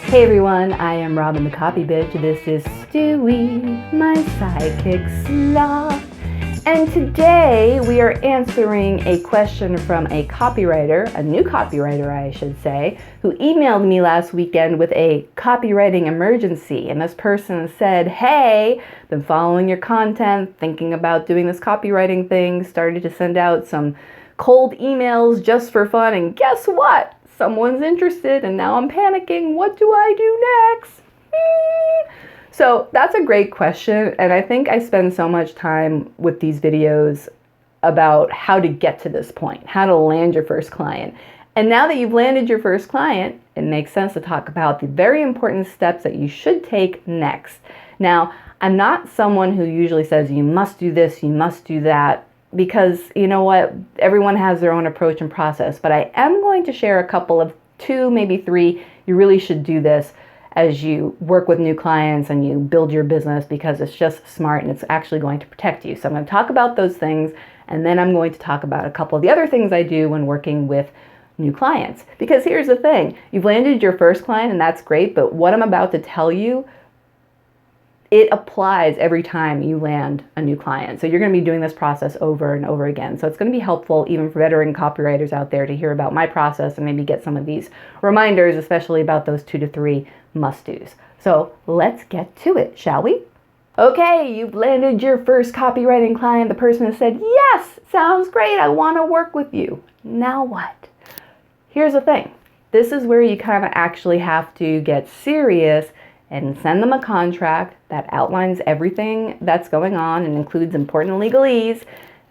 Hey everyone, I am Robin the Copy Bitch. This is Stewie, my sidekick sloth. And today we are answering a question from a copywriter, a new copywriter I should say, who emailed me last weekend with a copywriting emergency. And this person said, hey, been following your content, thinking about doing this copywriting thing, started to send out some cold emails just for fun, and guess what? Someone's interested and now I'm panicking. What do I do next? So that's a great question, and I think I spend so much time with these videos about how to get to this point, how to land your first client. And now that you've landed your first client, it makes sense to talk about the very important steps that you should take next. Now, I'm not someone who usually says you must do this, you must do that, because you know what, everyone has their own approach and process, but I am going to share a couple of 2, maybe 3, you really should do this as you work with new clients and you build your business, because it's just smart and it's actually going to protect you. So I'm going to talk about those things, and then I'm going to talk about a couple of the other things I do when working with new clients. Because here's the thing, you've landed your first client and that's great, but what I'm about to tell you, it applies every time you land a new client. So you're going to be doing this process over and over again. So it's going to be helpful even for veteran copywriters out there to hear about my process and maybe get some of these reminders, especially about those 2 to 3 must-dos. So let's get to it, shall we? Okay, you've landed your first copywriting client. The person has said, yes, sounds great. I want to work with you. Now what? Here's the thing. This is where you kind of actually have to get serious and send them a contract that outlines everything that's going on and includes important legalese.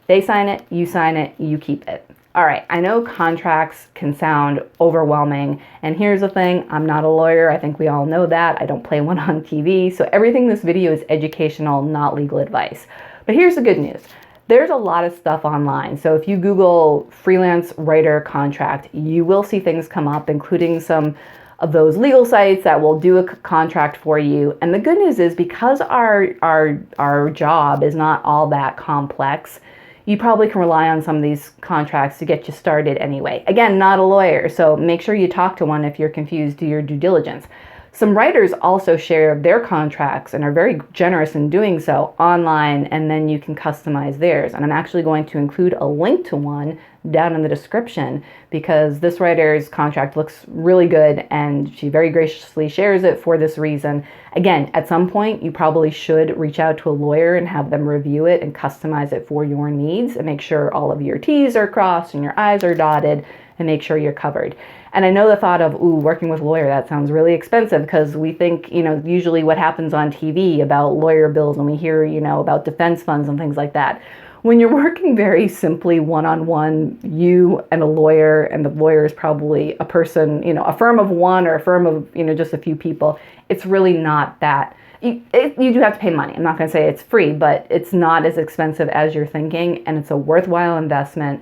They sign it, you keep it. All right, I know contracts can sound overwhelming, and here's the thing, I'm not a lawyer. I think we all know that. I don't play one on TV, so everything in this video is educational, not legal advice. But here's the good news. There's a lot of stuff online. So if you Google freelance writer contract, you will see things come up, including some of those legal sites that will do a contract for you. And the good news is, because our job is not all that complex, you probably can rely on some of these contracts to get you started anyway. Again, not a lawyer, so make sure you talk to one if you're confused, do your due diligence. Some writers also share their contracts and are very generous in doing so online, and then you can customize theirs. And I'm actually going to include a link to one down in the description, because this writer's contract looks really good and she very graciously shares it for this reason. Again, at some point you probably should reach out to a lawyer and have them review it and customize it for your needs and make sure all of your T's are crossed and your I's are dotted and make sure you're covered. And I know the thought of, ooh, working with a lawyer, that sounds really expensive, because we think, usually what happens on TV about lawyer bills, and we hear, about defense funds and things like that. When you're working very simply one-on-one, you and a lawyer, and the lawyer is probably a person, a firm of one or a firm of, just a few people, it's really not that. You do have to pay money. I'm not going to say it's free, but it's not as expensive as you're thinking, and it's a worthwhile investment.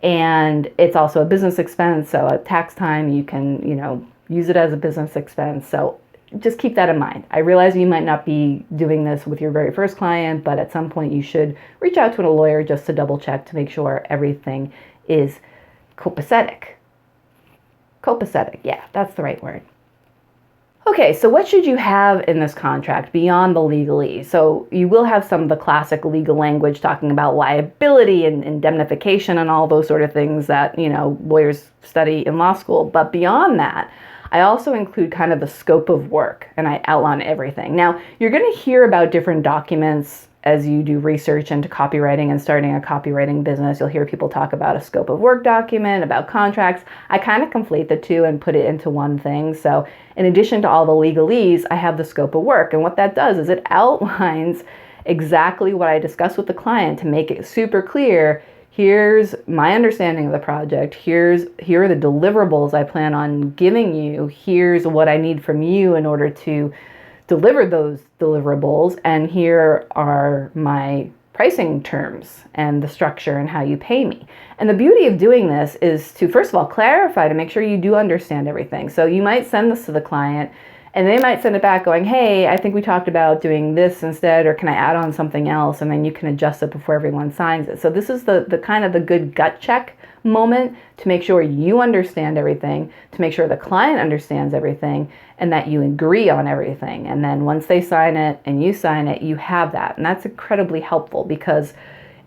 And it's also a business expense, so at tax time you can, use it as a business expense. So just keep that in mind. I realize you might not be doing this with your very first client, but at some point you should reach out to a lawyer just to double check to make sure everything is copacetic. Copacetic, yeah, that's the right word. Okay, so what should you have in this contract beyond the legalese? So you will have some of the classic legal language talking about liability and indemnification and all those sort of things that, lawyers study in law school. But beyond that, I also include kind of the scope of work, and I outline everything. Now, you're going to hear about different documents as you do research into copywriting and starting a copywriting business. You'll hear people talk about a scope of work document, about contracts. I kind of conflate the two and put it into one thing. So in addition to all the legalese, I have the scope of work. And what that does is it outlines exactly what I discuss with the client to make it super clear. Here's my understanding of the project. Here are the deliverables I plan on giving you. Here's what I need from you in order to deliver those deliverables, and here are my pricing terms and the structure and how you pay me. And the beauty of doing this is to, first of all, clarify to make sure you do understand everything. So you might send this to the client And they might send it back going, hey, I think we talked about doing this instead, or can I add on something else? And then you can adjust it before everyone signs it. So this is the kind of the good gut check moment to make sure you understand everything, to make sure the client understands everything, and that you agree on everything. And then once they sign it and you sign it, you have that. And that's incredibly helpful, because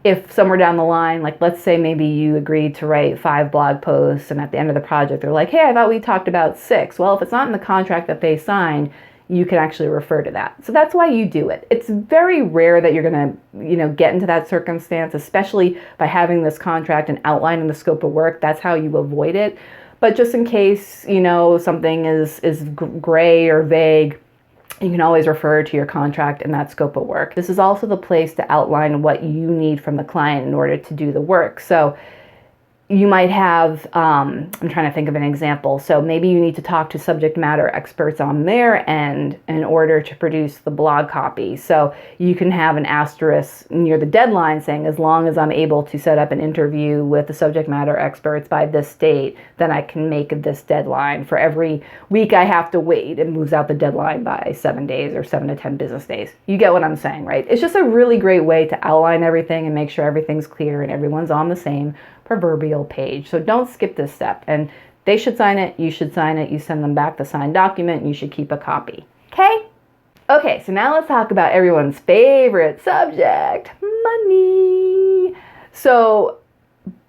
if somewhere down the line, like let's say maybe you agreed to write 5 blog posts and at the end of the project they're like, hey, I thought we talked about 6. Well, if it's not in the contract that they signed, you can actually refer to that. So that's why you do it. It's very rare that you're going to, get into that circumstance, especially by having this contract and outlining the scope of work. That's how you avoid it. But just in case, something is gray or vague, you can always refer to your contract and that scope of work. This is also the place to outline what you need from the client in order to do the work. So you might have, I'm trying to think of an example. So maybe you need to talk to subject matter experts on their end in order to produce the blog copy. So you can have an asterisk near the deadline saying, as long as I'm able to set up an interview with the subject matter experts by this date, then I can make this deadline. For every week I have to wait, it moves out the deadline by 7 days or 7 to 10 business days. You get what I'm saying, right? It's just a really great way to outline everything and make sure everything's clear and everyone's on the same proverbial page. So don't skip this step. And they should sign it, you should sign it, you send them back the signed document, and you should keep a copy. Okay, so now let's talk about everyone's favorite subject, money. So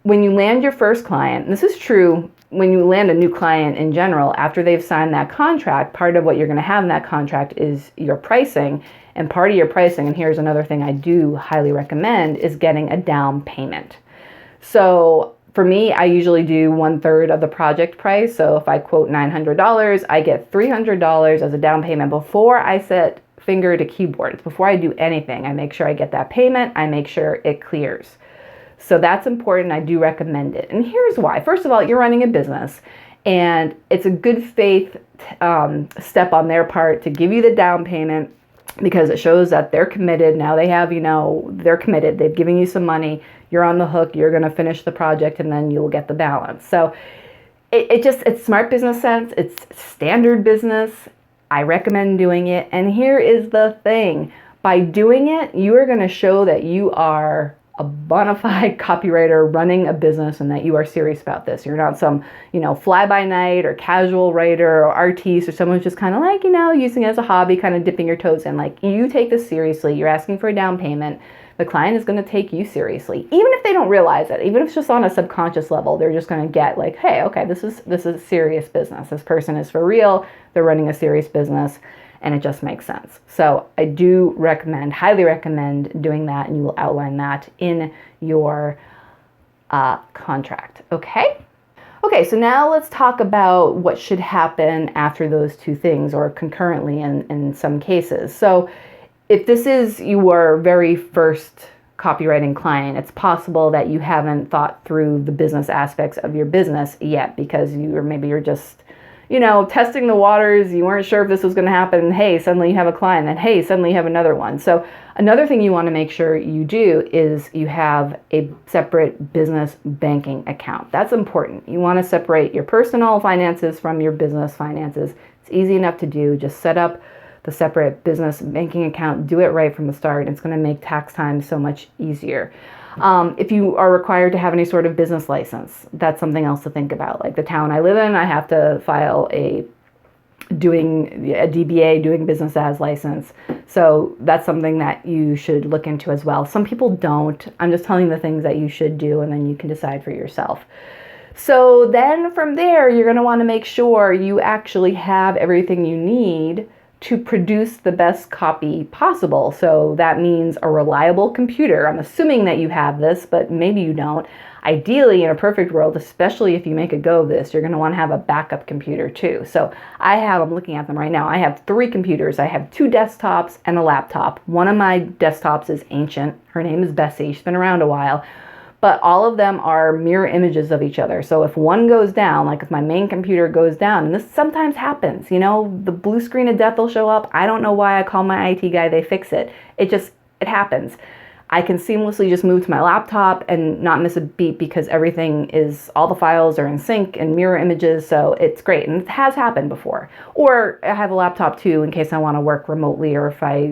when you land your first client, and this is true when you land a new client in general, after they've signed that contract, part of what you're going to have in that contract is your pricing. And part of your pricing, and here's another thing I do highly recommend, is getting a down payment. So for me, I usually do 1/3 of the project price. So if I quote $900, I get $300 as a down payment before I set finger to keyboard. It's before I do anything. I make sure I get that payment. I make sure it clears. So that's important. I do recommend it. And here's why. First of all, you're running a business, and it's a good faith step on their part to give you the down payment, because it shows that they're committed. Now they have, they're committed. They've given you some money. You're on the hook. You're going to finish the project, and then you'll get the balance. So it's smart business sense. It's standard business. I recommend doing it. And here is the thing. By doing it, you are going to show that you are a bona fide copywriter running a business, and that you are serious about this. You're not some, fly-by-night or casual writer or artiste, or someone who's just kind of like, using it as a hobby, kind of dipping your toes in. Like, you take this seriously. You're asking for a down payment. The client is going to take you seriously, even if they don't realize it. Even if it's just on a subconscious level, they're just going to get like, hey, okay, this is serious business. This person is for real. They're running a serious business. And it just makes sense. So I do highly recommend doing that, and you will outline that in your contract. Okay, so now let's talk about what should happen after those two things, or concurrently in some cases. So if this is your very first copywriting client, it's possible that you haven't thought through the business aspects of your business yet, because you're just testing the waters. You weren't sure if this was going to happen. And hey, suddenly you have a client. Then hey, suddenly you have another one. So another thing you want to make sure you do is you have a separate business banking account. That's important. You want to separate your personal finances from your business finances. It's easy enough to do. Just set up the separate business banking account. Do it right from the start. It's going to make tax time so much easier. If you are required to have any sort of business license, that's something else to think about. Like the town I live in, I have to file a DBA, doing business as license. So that's something that you should look into as well. Some people don't. I'm just telling you the things that you should do, and then you can decide for yourself. So then from there, you're going to want to make sure you actually have everything you need to produce the best copy possible. So that means a reliable computer. I'm assuming that you have this, but maybe you don't. Ideally, in a perfect world, especially if you make a go of this, you're going to want to have a backup computer too. So I'm looking at them right now. I have 3 computers. I have 2 desktops and a laptop. One of my desktops is ancient. Her name is Bessie. She's been around a while. But all of them are mirror images of each other. So if one goes down, like if my main computer goes down, and this sometimes happens, the blue screen of death will show up. I don't know why. I call my IT guy, they fix it. It happens. I can seamlessly just move to my laptop and not miss a beat because all the files are in sync and mirror images, so it's great. And it has happened before. Or I have a laptop too in case I want to work remotely, or if I,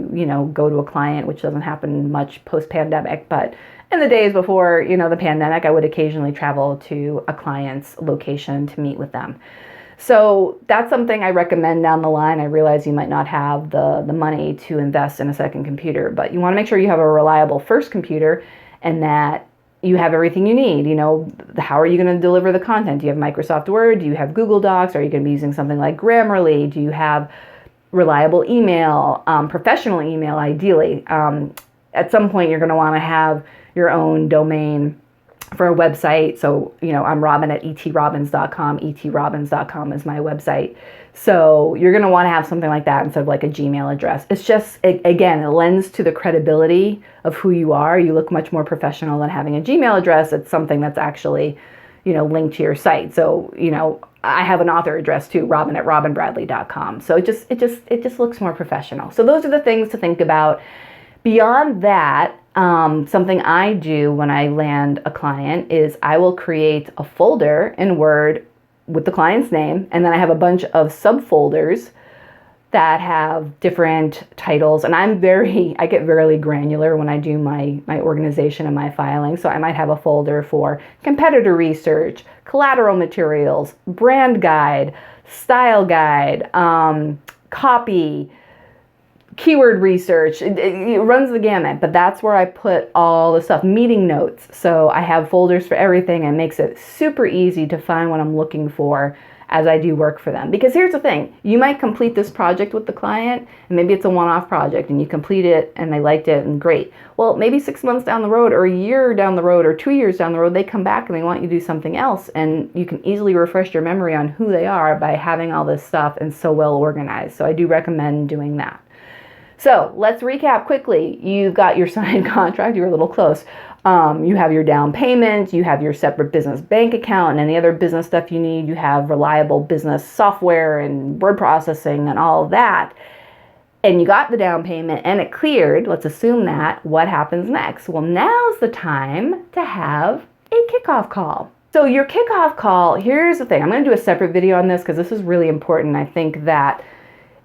go to a client, which doesn't happen much post-pandemic, but in the days before, the pandemic, I would occasionally travel to a client's location to meet with them. So that's something I recommend down the line. I realize you might not have the money to invest in a second computer, but you want to make sure you have a reliable first computer and that you have everything you need. How are you going to deliver the content? Do you have Microsoft Word? Do you have Google Docs? Are you going to be using something like Grammarly? Do you have reliable email, professional email ideally? At some point, you're going to want to have your own domain for a website. So, I'm Robin at etrobbins.com. etrobbins.com is my website. So you're going to want to have something like that instead of like a Gmail address. It's just, again, it lends to the credibility of who you are. You look much more professional than having a Gmail address. It's something that's actually, linked to your site. So, I have an author address too, Robin at robinbradley.com. So it just looks more professional. So those are the things to think about. Beyond that, something I do when I land a client is I will create a folder in Word with the client's name, and then I have a bunch of subfolders that have different titles. And I get very granular when I do my organization and my filing. So I might have a folder for competitor research, collateral materials, brand guide, style guide, copy, keyword research. It runs the gamut, but that's where I put all the stuff. Meeting notes. So I have folders for everything, and it makes it super easy to find what I'm looking for as I do work for them. Because here's the thing, you might complete this project with the client, and maybe it's a one-off project and you complete it and they liked it and great. Well, maybe 6 months down the road, or a year down the road, or 2 years down the road, they come back and they want you to do something else, and you can easily refresh your memory on who they are by having all this stuff and so well organized. So I do recommend doing that. So let's recap quickly. You've got your signed contract. You're a little close. You have your down payment. You have your separate business bank account and any other business stuff you need. You have reliable business software and word processing and all of that. And you got the down payment and it cleared. Let's assume that. What happens next? Well, now's the time to have a kickoff call. So your kickoff call, here's the thing. I'm going to do a separate video on this because this is really important. I think that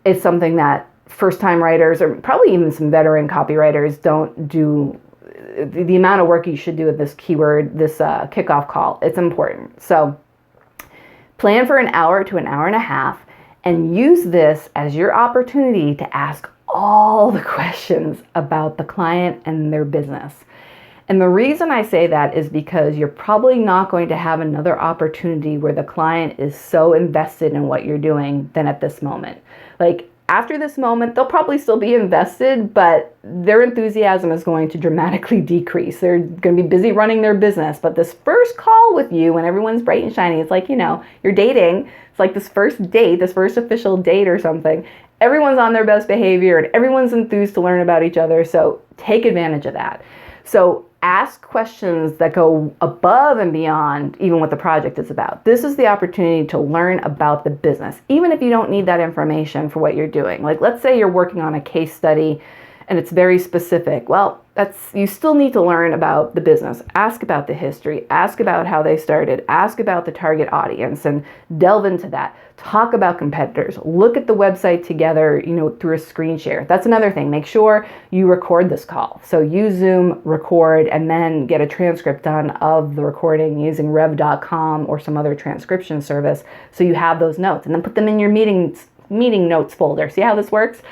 it's something that first-time writers, or probably even some veteran copywriters, don't do. The amount of work you should do with this keyword, this kickoff call, it's important. So plan for an hour to an hour and a half and use this as your opportunity to ask all the questions about the client and their business. And the reason I say that is because you're probably not going to have another opportunity where the client is so invested in what you're doing than at this moment. Like, after this moment, they'll probably still be invested, but their enthusiasm is going to dramatically decrease. They're going to be busy running their business. But this first call with you, when everyone's bright and shiny, it's like, you're dating. It's like this first date, this first official date or something. Everyone's on their best behavior and everyone's enthused to learn about each other. So take advantage of that. So ask questions that go above and beyond even what the project is about. This is the opportunity to learn about the business, even if you don't need that information for what you're doing. Like, let's say you're working on a case study and it's very specific. Well, you still need to learn about the business. Ask about the history, ask about how they started, ask about the target audience and delve into that. Talk about competitors, look at the website together, through a screen share. That's another thing. Make sure you record this call. So use Zoom, record, and then get a transcript done of the recording using rev.com or some other transcription service. So you have those notes, and then put them in your meeting notes folder. See how this works?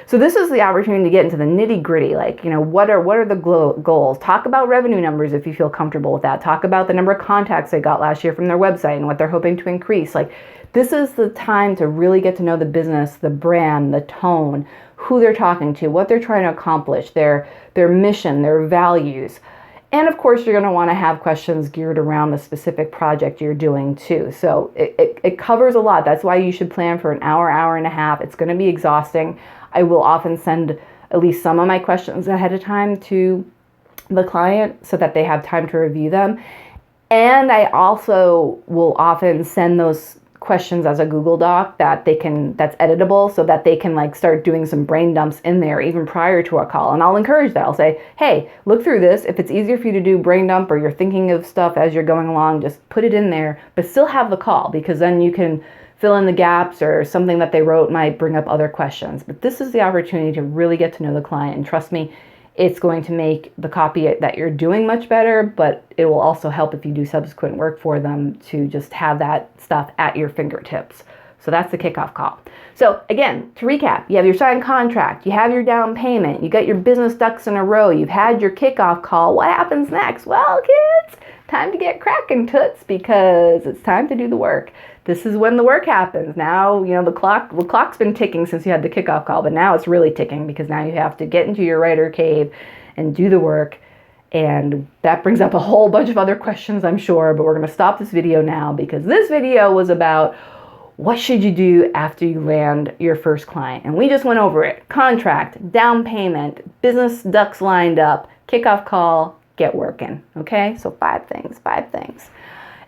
So this is the opportunity to get into the nitty gritty, like, what are the goals? Talk about revenue numbers if you feel comfortable with that. Talk about the number of contacts they got last year from their website and what they're hoping to increase. Like, this is the time to really get to know the business, the brand, the tone, who they're talking to, what they're trying to accomplish, their mission, their values. And of course, you're going to want to have questions geared around the specific project you're doing too. So it covers a lot. That's why you should plan for an hour, hour and a half. It's going to be exhausting. I will often send at least some of my questions ahead of time to the client so that they have time to review them. And I also will often send those questions as a Google Doc that's editable, so that they can like start doing some brain dumps in there even prior to our call. And I'll encourage that. I'll say, hey, look through this. If it's easier for you to do brain dump, or you're thinking of stuff as you're going along, just put it in there, but still have the call, because then you can fill in the gaps, or something that they wrote might bring up other questions. But this is the opportunity to really get to know the client. And trust me, it's going to make the copy that you're doing much better, but it will also help if you do subsequent work for them to just have that stuff at your fingertips. So that's the kickoff call. So again, to recap, you have your signed contract, you have your down payment, you got your business ducks in a row, you've had your kickoff call. What happens next? Well, kids, time to get cracking, toots, because it's time to do the work. This is when the work happens. Now, the clock's been ticking since you had the kickoff call, but now it's really ticking, because now you have to get into your writer cave and do the work. And that brings up a whole bunch of other questions, I'm sure, but we're going to stop this video now, because this video was about what should you do after you land your first client. And we just went over it. Contract, down payment, business ducks lined up, kickoff call, get working. Okay? So 5 things.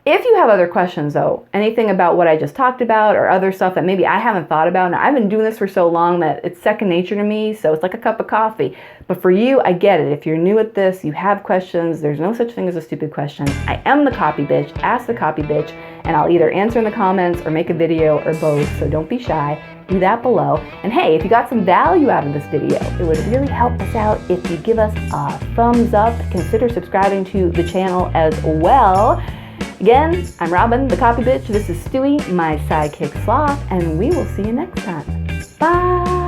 If you have other questions, though, anything about what I just talked about, or other stuff that maybe I haven't thought about, now I've been doing this for so long that it's second nature to me, so it's like a cup of coffee. But for you, I get it. If you're new at this, you have questions, there's no such thing as a stupid question. I am the copy bitch, ask the copy bitch, and I'll either answer in the comments or make a video, or both, so don't be shy. Do that below. And hey, if you got some value out of this video, it would really help us out if you give us a thumbs up. Consider subscribing to the channel as well. Again, I'm Robin, the copy bitch. This is Stewie, my sidekick sloth, and we will see you next time. Bye!